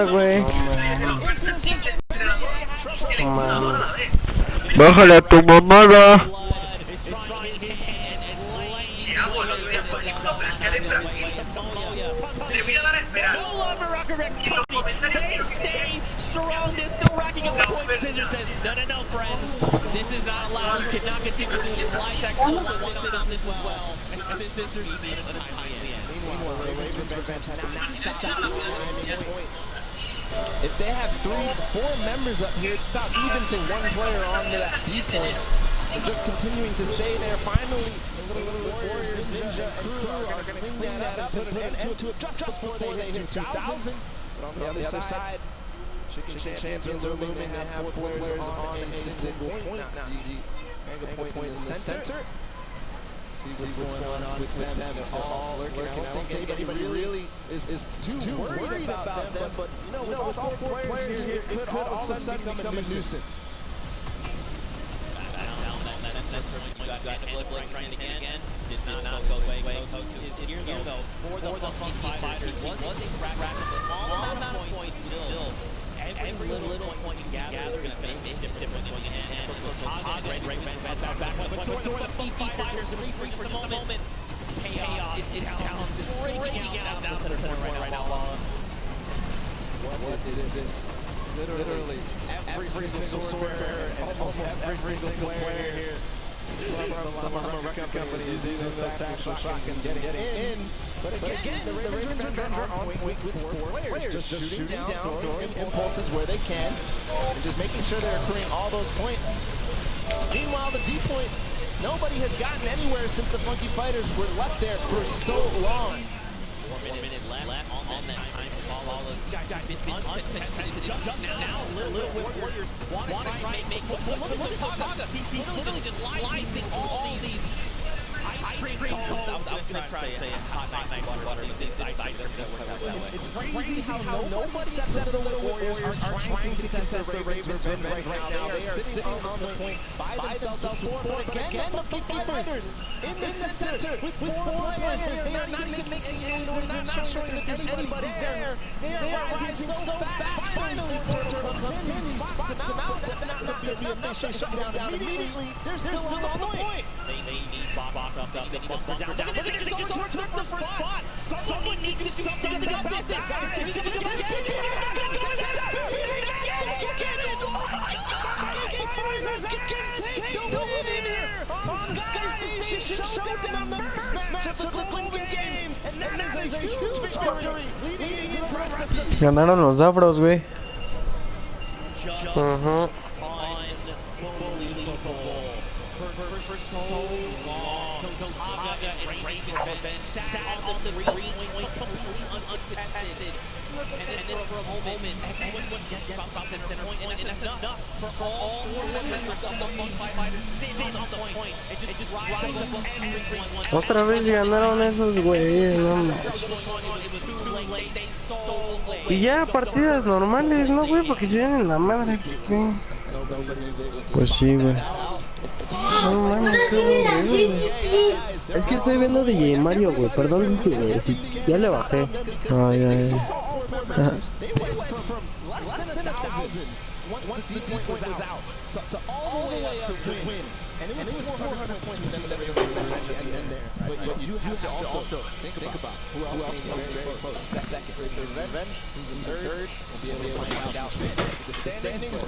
güey. Bájale a tu mamada. Le voy a dar a esperar. They stay strong. They're still racking up the points. Scissor says, no, friends. This is not allowed. You cannot continue to do fly attacks for one citizen as well. And Scissor should be at the time in the end. Meanwhile, the Ravens have not stopped points. If they have 4 members up here, it's about even to one player onto that D point. So just continuing to stay there. Finally, the little Warriors, Ninja, and crew are going to clean that up and put an end to it just before they hit 2,000. But on the other side, Chicken Champions are looming. They have 4 players on a single point. Now, the mega point in the center. See what's going on with them. They're all lurking. I don't think anybody really is too worried about them. But you know, with all 4 players here, it could all of a sudden become a nuisance. Trying again. Did not go away. Is here though. For the funky fighters, was a small amount of points still. Every little point you gather is going to make a difference in the end. Back. But for the funky fighters, for just a moment, chaos is down, breaking out down the center right now. What is this? Literally every single sword bearer and almost every single player here. The record company is using those tactical shots and getting in. But again, the Ravens are on point with 4 players. Just shooting down, throwing impulses where they can, and just making sure they're accruing all those points. Meanwhile, the D point, nobody has gotten anywhere since the Funky Fighters were left there for so long. 4 minutes left on that time to follow. These guys have been uncontested just now. Little Warriors want to try and make. Look at Taga. He's literally just slicing all these ice cream cones. I was going to try to say hot night water. These ice cream. It's crazy how nobody except the Little Warriors are trying to contest the Ravens right now. They are sitting on the point by themselves. But again, the Funky Fighters in the center with 4 players. They are not even making any noise. They're not showing that there's anybody there. They are rising so fast. Finally, Turtle comes in. He spots them out. That's not going to be enough. They shut down immediately. They're still on the point. They need box up. They need bunker down. Look at this. They just took the first spot. Someone needs to do something about this. Ganaron los Dabros, güey. For so long, Taga and Rangers have been sat on the green wing completely uncontested. And then for a moment, everyone gets about the center point, and that's enough for all 4 members of the Funky Fighters sitting on the point. It just rises above everyone. Otra vez ganaron esos güeyes, no manches. Y ya partidas normales, ¿no, güey? Porque se dan en la madre. ¿Qué? Pues sí, güey. No mames, es que estoy viendo DJ Mario, güey. Perdón, güey. Ya le bajé. Ay. Once the D point was out, to all the way up to win. And it was 400 points with them at the end there. But you have to also think about who else came very close. Second, Revenge, who's in third, will be able to find out the standings.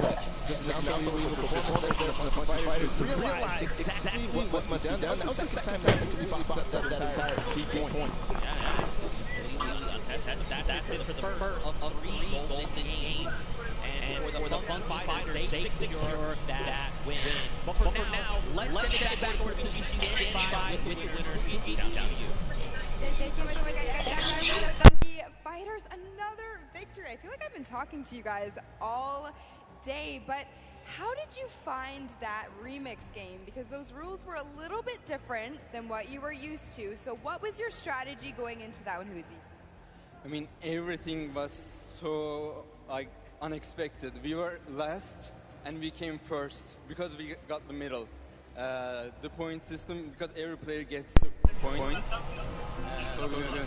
Just an unbelievable performance there from the Funky Fighters to realize exactly what must be done. That was the second time he popped up that entire D point. That's it for the first of 3 golden games. And for the Funky Fighters, they secure that win. But for now, let's send it back over to She's standing by with the winners. We down to you. Thank you so much, Funky Fighters. Another victory. I feel like I've been talking to you guys all day, but how did you find that remix game? Because those rules were a little bit different than what you were used to. So what was your strategy going into that one, Haci? I mean, everything was so unexpected. We were last and we came first because we got the middle. The point system, because every player gets a point. So we're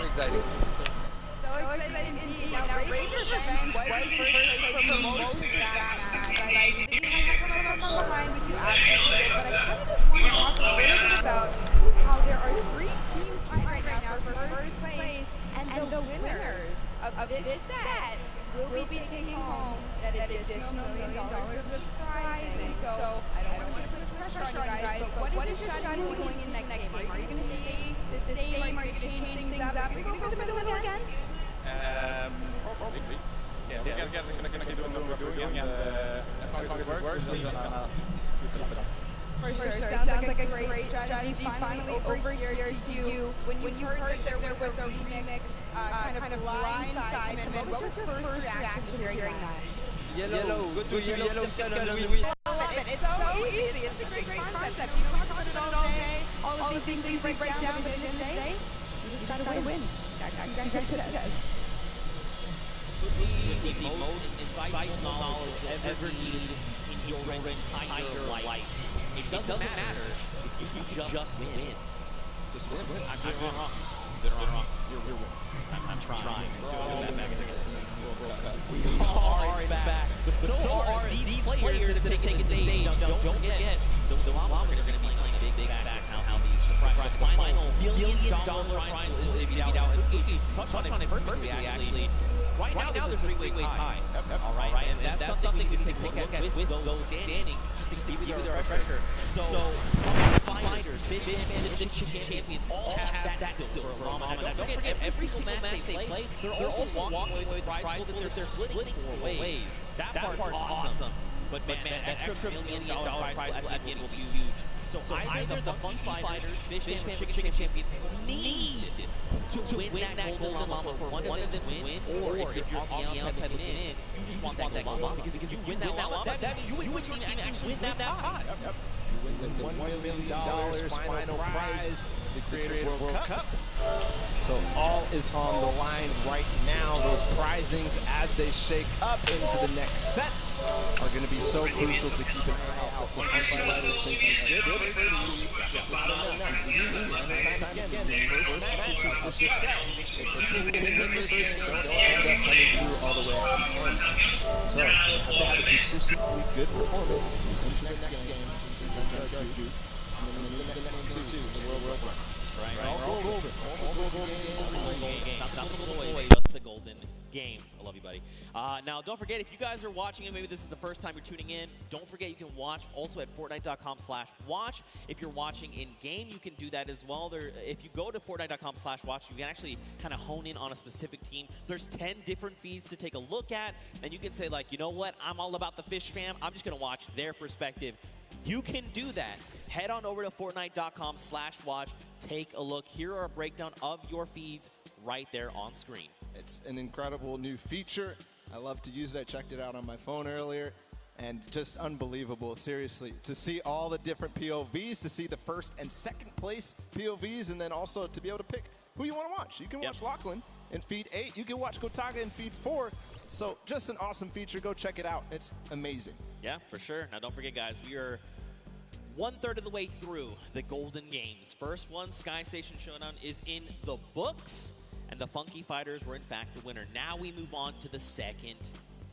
excited. So excited indeed. Now, Rachel's Revenge was in first place for most of that match, right? You had to come up from behind, which you absolutely did, but I kind of just want to talk a little bit about how there are 3 teams fighting right now for first place, and the winners of this set will be taking home that additional $1 million of prizes. So I don't want to put pressure on you guys, but what is your strategy going into next game? Are you going to stay the same? Are you going to change things up? Are you going to go for the middle again? Probably. Yeah, we're going to keep doing what we're doing, and as long as it works, we're just going to keep it up. For sure. Sounds like a great strategy. Finally, over here to you. When you heard that there was a remix, kind of blind side, what was your first reaction to hearing that? Yellow, go to yellow, I love it. It's so easy. It's a great concept. You talk about it all day. All of these things you break down, but at the end of the day, you just gotta win. You guys said it. The most insightful knowledge you'll ever need in your entire life. It doesn't matter if you just win. Just win. I'm doing wrong. You're wrong. I'm trying. We are in fact, but so are these players that have taken the stage. Now, don't forget, the Llamas are going to be playing a big back how the final $1 million prize is divvied out. Touch on it perfectly, actually. Right now, there's a three-way tie. All right, and that's something to take a look at with those standings, just to give you the refresher. So fighters, Fishman, and the champions all have that silver llama. And don't forget, every single match they play, they're also walking away with prize pool that they're splitting 4 ways. That part's awesome. But man, that extra $1 million prize pool at the end will be huge. So either the funky fighters, Fishman, chicken champions need to win that golden llama for one of them to win, or if you're on the outside looking in, you just want that golden llama. Because if you win that llama, that means you and your team actually win that pot. You win the $1 million final prize, the Creative World Cup. So all is on the line right now. Those prizings, as they shake up into the next sets, are going to be so crucial to keep an eye out for fighters taking a good first lead. This is not enough. We've seen time and time again, these first matches is just set. If people win the first game, they'll end up coming through all the way out to the end. So you have to have a consistently good performance into the next game, which is just going to judge you, and then into the next two, the World Cup. Right. All golden. All golden games. Not the little boys, just the golden games. I love you, buddy. Now, don't forget, if you guys are watching and maybe this is the first time you're tuning in, don't forget you can watch also at Fortnite.com/watch. If you're watching in-game, you can do that as well. If you go to Fortnite.com/watch, you can actually kind of hone in on a specific team. There's 10 different feeds to take a look at, and you can say, like, you know what? I'm all about the Fish fam. I'm just going to watch their perspective. You can do that. Head on over to Fortnite.com/watch. Take a look. Here are a breakdown of your feeds right there on screen. It's an incredible new feature. I love to use it. I checked it out on my phone earlier, and just unbelievable, seriously. To see all the different POVs, to see the first and second place POVs, and then also to be able to pick who you want to watch. You can watch Lachlan in feed 8. You can watch Gotaga in feed 4. So just an awesome feature. Go check it out. It's amazing. Yeah, for sure. Now, don't forget, guys, we are 1/3 of the way through the Golden Games. First one, Sky Station Showdown, is in the books, and the Funky Fighters were, in fact, the winner. Now we move on to the second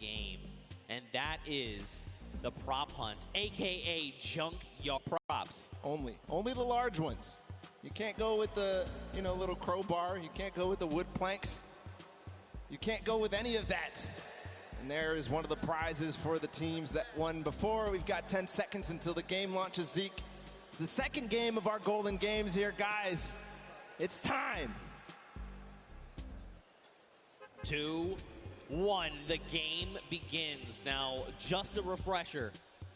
game, and that is the prop hunt, a.k.a. junkyard props. Only the large ones. You can't go with the, little crowbar. You can't go with the wood planks. You can't go with any of that. And there is one of the prizes for the teams that won before. We've got 10 seconds until the game launches, Zeke. It's the second game of our Golden Games here, guys. It's time. 2, 1, the game begins. Now, just a refresher,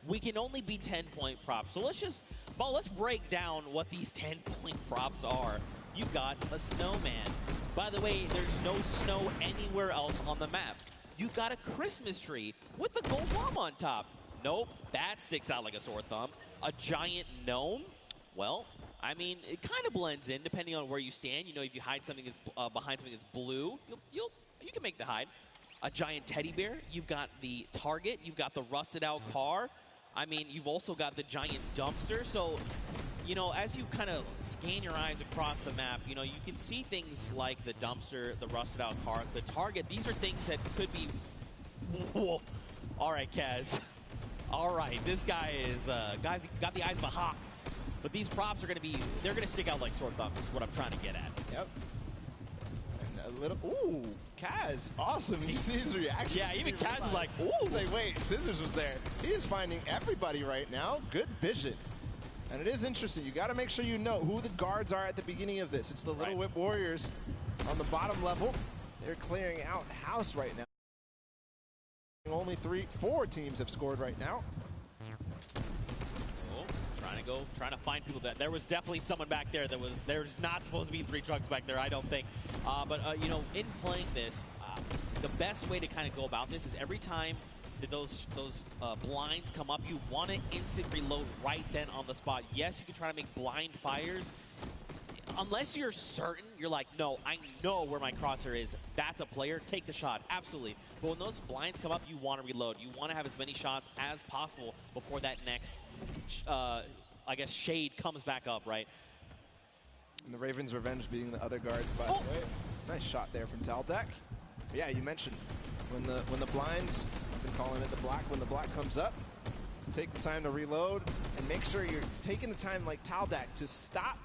we can only be 10-point props. So let's break down what these 10-point props are. You've got a snowman. By the way, there's no snow anywhere else on the map. You've got a Christmas tree with a gold llama on top. Nope, that sticks out like a sore thumb. A giant gnome? Well, I mean, it kind of blends in depending on where you stand. If you hide something that's behind something that's blue, you can make the hide. A giant teddy bear. You've got the target. You've got the rusted out car. I mean, you've also got the giant dumpster. So you know, as you kind of scan your eyes across the map, you know, you can see things like the dumpster, the rusted out car, the target. These are things that could be... Whoa. All right, Kaz. All right, this guy is, guys got the eyes of a hawk. But these props are going to be, they're going to stick out like sore thumbs is what I'm trying to get at. Yep. And a little, ooh, Kaz, awesome. You see his reaction? Yeah, even Kaz is like, ooh. He's like, wait, Scissors was there. He is finding everybody right now. Good vision. And it is interesting. You got to make sure you know who the guards are at the beginning of this. It's the Little Whip Warriors on the bottom level. They're clearing out house right now. Only 4 teams have scored right now. Trying to find people. That there was definitely someone back there that was, there's not supposed to be 3 trucks back there, I don't think. But you know, in playing this, the best way to kind of go about this is every time that those blinds come up, you want to instant reload right then on the spot. Yes, you can try to make blind fires. Unless you're certain, you're like, no, I know where my crosshair is. That's a player. Take the shot. Absolutely. But when those blinds come up, you want to reload. You want to have as many shots as possible before that next, I guess, shade comes back up, right? And the Ravens' Revenge being the other guards, by the way. Nice shot there from Taldak. Yeah, you mentioned when the blinds, I've been calling it the black, when the black comes up, take the time to reload and make sure you're taking the time like Taldak to stop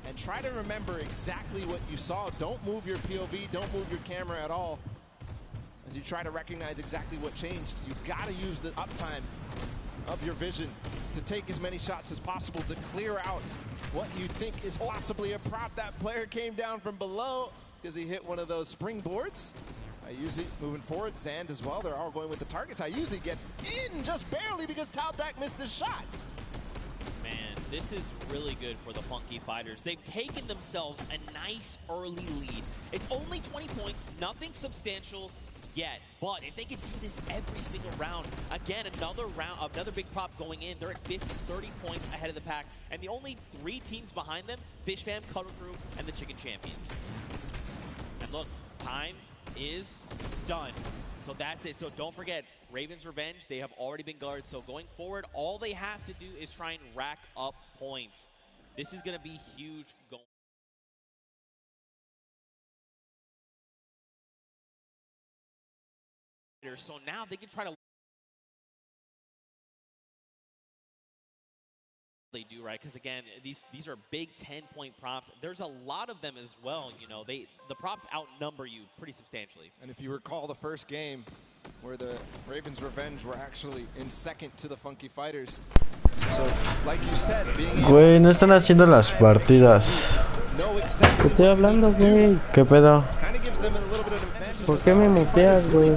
and try to remember exactly what you saw. Don't move your POV, don't move your camera at all. As you try to recognize exactly what changed, you've got to use the uptime of your vision to take as many shots as possible to clear out what you think is possibly a prop. That player came down from below because he hit one of those springboards. Ayuzi moving forward, Zand as well. They're all going with the targets. Ayuzi gets in just barely because Taldak missed his shot. Man, this is really good for the Funky Fighters. They've taken themselves a nice early lead. It's only 20 points, nothing substantial yet, but if they can do this every single round, again, another big prop going in, they're at 50, 30 points ahead of the pack, and the only 3 teams behind them, Fish Fam, Cutter Crew, and the Chicken Champions. And look, time is done. So that's it. So don't forget, Ravens' Revenge, they have already been guarded. So going forward, all they have to do is try and rack up points. This is going to be huge going. So now they can try to they do, right? Because again, these are big 10-point props. There's a lot of them as well. You know, the props outnumber you pretty substantially. And if you recall the first game where the Ravens' Revenge were actually in second to the Funky Fighters. So, like you said, being güey, no están haciendo las partidas. ¿Qué estoy hablando, güey? ¿Qué pedo? ¿Por qué me muteas, güey?